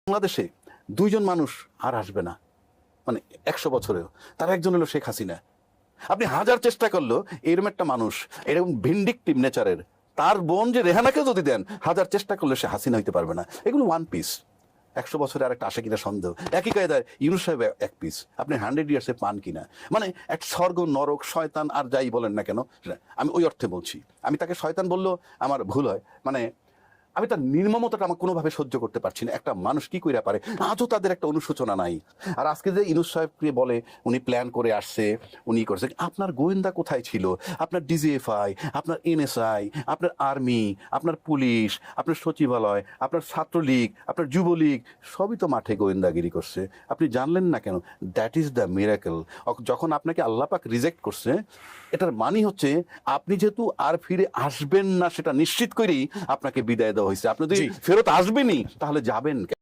বাংলাদেশে দুইজন মানুষ আর আসবে না, মানে 100 বছরেও, তার একজন হলো শেখ হাসিনা। আপনি হাজার চেষ্টা করলেও এরকম একটা মানুষ, এরকম ভিন্ডিকটিভ নেচারের, তার বোন যে রেহানাকেও যদি দেন, হাজার চেষ্টা করলে সে হাসিনা হইতে পারবে না। এগুলো ওয়ান পিস। 100 বছরে আর একটা আসে কিনা সন্দেহ। একই কায়দায় ইউনূস সাহেব এক পিস, আপনি 100 ইয়ার্সে পান কিনা। মানে এক স্বর্গ নরক শয়তান আর যাই বলেন না কেন, আমি ওই অর্থে বলছি। আমি তাকে শয়তান বললেও আমার ভুল হয়, মানে আমি তার নির্মমতাটা আমার কোনোভাবে সহ্য করতে পারছি না। একটা মানুষ কি কইরা পারে, আজও তাদের একটা অনুশোচনা নাই। আর আজকে যে ইউনূস সাহেবকে বলে উনি প্ল্যান করে আসছে, উনি করছে, আপনার গোয়েন্দা কোথায় ছিল? আপনার ডিজিএফআই, আপনার এনএসআই, আপনার আর্মি, আপনার পুলিশ, আপনার সচিবালয়, আপনার ছাত্রলীগ, আপনার যুবলীগ, সবই তো মাঠে গোয়েন্দাগিরি করছে। আপনি জানলেন না কেন? That is the miracle. যখন আপনাকে আল্লাহ পাক রিজেক্ট করছে, এটার মানে হচ্ছে আপনি যেহেতু আর ফিরে আসবেন না সেটা নিশ্চিত করেই আপনাকে বিদায় দেওয়া হয়েছে। আপনি যদি ফেরত আসবেনই, তাহলে যাবেন কেন?